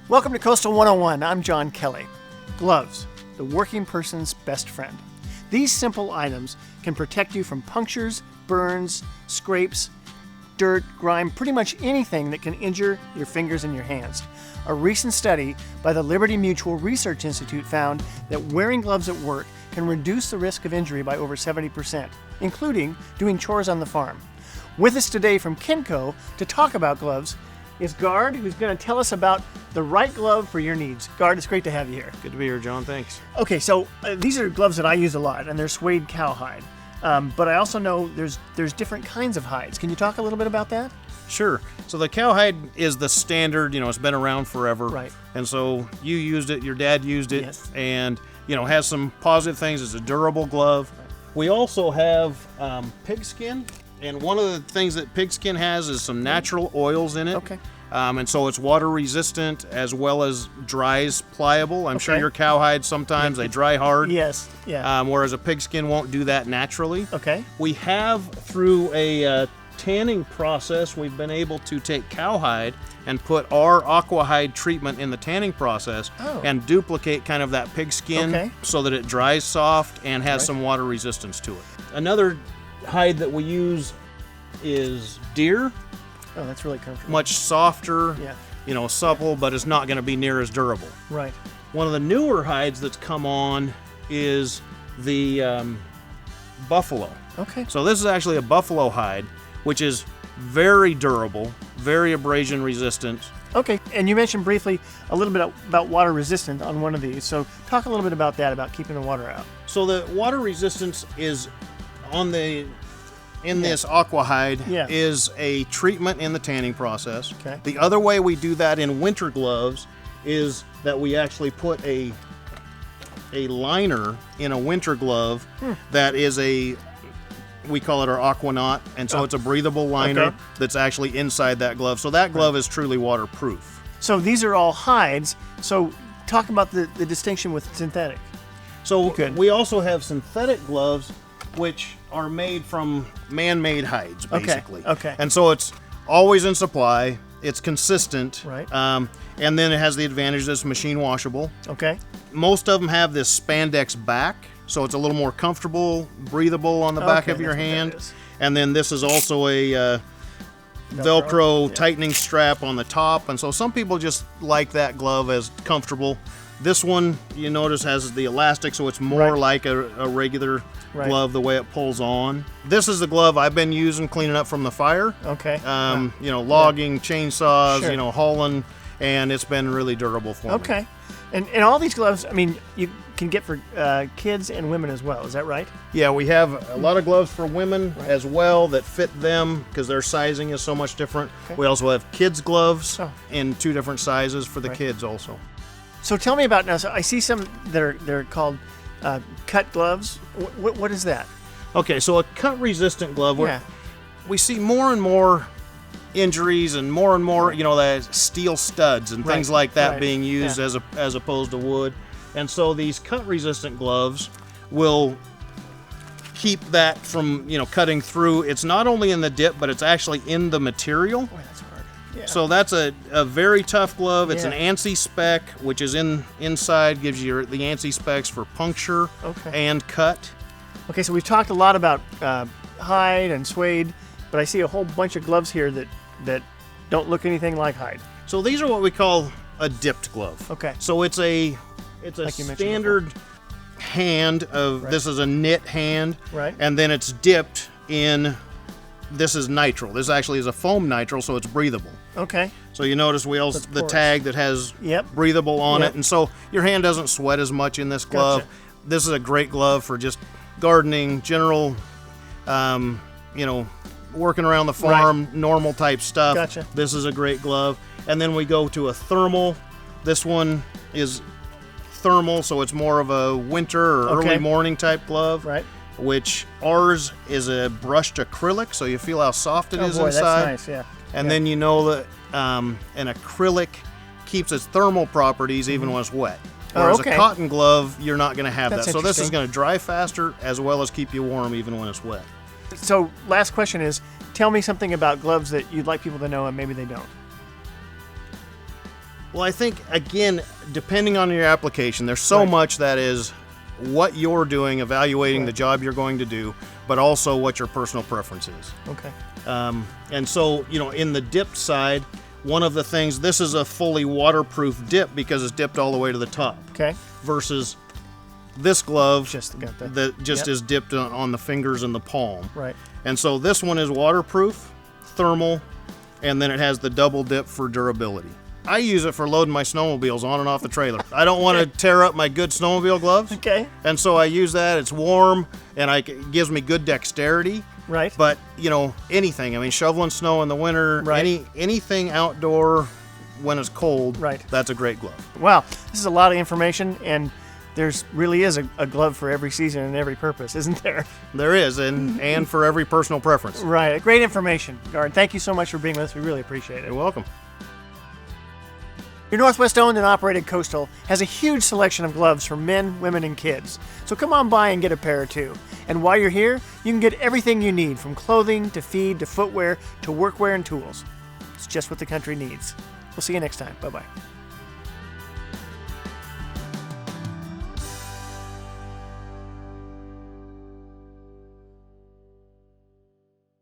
Welcome to Coastal 101. I'm John Kelly. Gloves, the working person's best friend. These simple items can protect you from punctures, burns, scrapes, dirt, grime, pretty much anything that can injure your fingers and your hands. A recent study by the Liberty Mutual Research Institute found that wearing gloves at work can reduce the risk of injury by over 70%, including doing chores on the farm. With us today from Kinco to talk about gloves is Gard, who's going to tell us about the right glove for your needs. Gard, it's great to have you here. Good to be here, John. Thanks. Okay, so these are gloves that I use a lot, and they're suede cowhide. But I also know there's different kinds of hides. Can you talk a little bit about that? Sure. So the cowhide is the standard, it's been around forever. Right. And so you used it, your dad used it, Yes. and, has some positive things. It's a durable glove. Right. We also have pigskin, and one of the things that pigskin has is some natural oils in it. Okay. And so it's water resistant as well as dries pliable. I'm sure your cowhide sometimes they dry hard. Yes, yeah. Whereas a pigskin won't do that naturally. Okay. We have, through a tanning process, we've been able to take cowhide and put our aquahide treatment in the tanning process and duplicate kind of that pigskin so that it dries soft and has some water resistance to it. Another hide that we use is deer. Oh, that's really comfortable. Much softer, Yeah. supple, but it's not going to be near as durable. Right. One of the newer hides that's come on is the buffalo. Okay. So this is actually a buffalo hide, which is very durable, very abrasion resistant. Okay, and you mentioned briefly a little bit about water resistant on one of these. So talk a little bit about that, about keeping the water out. So the water resistance is on this aquahide is a treatment in the tanning process. Okay. The other way we do that in winter gloves is that we actually put a liner in a winter glove that is we call it our aquanaut, and so it's a breathable liner that's actually inside that glove. So that glove is truly waterproof. So these are all hides. So talk about the distinction with synthetic. So we also have synthetic gloves, which are made from man-made hides, basically. Okay. And so it's always in supply. It's consistent. Right. And then it has the advantage that it's machine washable. Okay. Most of them have this spandex back, so it's a little more comfortable, breathable on the back of your hand. And then this is also a Velcro tightening strap on the top. And so some people just like that glove as comfortable. This one, you notice, has the elastic, so it's more like a regular glove, the way it pulls on. This is the glove I've been using cleaning up from the fire. Okay. Logging, chainsaws, hauling, and it's been really durable for me. Okay. And all these gloves, I mean, you can get for kids and women as well. Is that right? Yeah, we have a lot of gloves for women as well that fit them because their sizing is so much different. Okay. We also have kids' gloves in 2 different sizes for the kids also. So tell me about now. So I see some they're called cut gloves. What is that? Okay, so a cut-resistant glove. We see more and more injuries and more the steel studs and things like that being used as opposed to wood. And so these cut-resistant gloves will keep that from cutting through. It's not only in the dip, but it's actually in the material. Boy, that's hard. Yeah. So that's a very tough glove. It's an ANSI spec, which is inside, gives you the ANSI specs for puncture and cut. Okay, so we've talked a lot about hide and suede, but I see a whole bunch of gloves here that don't look anything like hide. So these are what we call a dipped glove. Okay. So it's a like standard hand of this is a knit hand, and then it's dipped in. This is nitrile. This actually is a foam nitrile, so it's breathable. Okay. So you notice the tag that has breathable on it, and so your hand doesn't sweat as much in this glove. Gotcha. This is a great glove for just gardening, general, working around the farm, normal type stuff. Gotcha. This is a great glove. And then we go to a thermal. This one is thermal, so it's more of a winter or early morning type glove. Right. Which ours is a brushed acrylic, so you feel how soft it is inside. That's nice, And then you know that an acrylic keeps its thermal properties even when it's wet. Whereas a cotton glove, you're not going to have that. So this is going to dry faster as well as keep you warm even when it's wet. So last question is, tell me something about gloves that you'd like people to know and maybe they don't. Well, I think, again, depending on your application, there's so much that is what you're doing, evaluating the job you're going to do, but also what your personal preference is. Okay. And so, you know, in the dipped side, one of the things, this is a fully waterproof dip because it's dipped all the way to the top. Okay. Versus this glove that just is dipped on the fingers and the palm. Right. And so this one is waterproof, thermal, and then it has the double dip for durability. I use it for loading my snowmobiles on and off the trailer. I don't want to tear up my good snowmobile gloves. Okay. And so I use that. It's warm, and it gives me good dexterity. Right. But, you know, anything. I mean, shoveling snow in the winter, anything outdoor when it's cold, that's a great glove. Wow. This is a lot of information, and there's really is a glove for every season and every purpose, isn't there? There is, and for every personal preference. Right. Great information, Gard. Thank you so much for being with us. We really appreciate it. You're welcome. Your Northwest owned and operated Coastal has a huge selection of gloves for men, women, and kids. So come on by and get a pair or two. And while you're here, you can get everything you need, from clothing to feed to footwear to workwear and tools. It's just what the country needs. We'll see you next time. Bye-bye.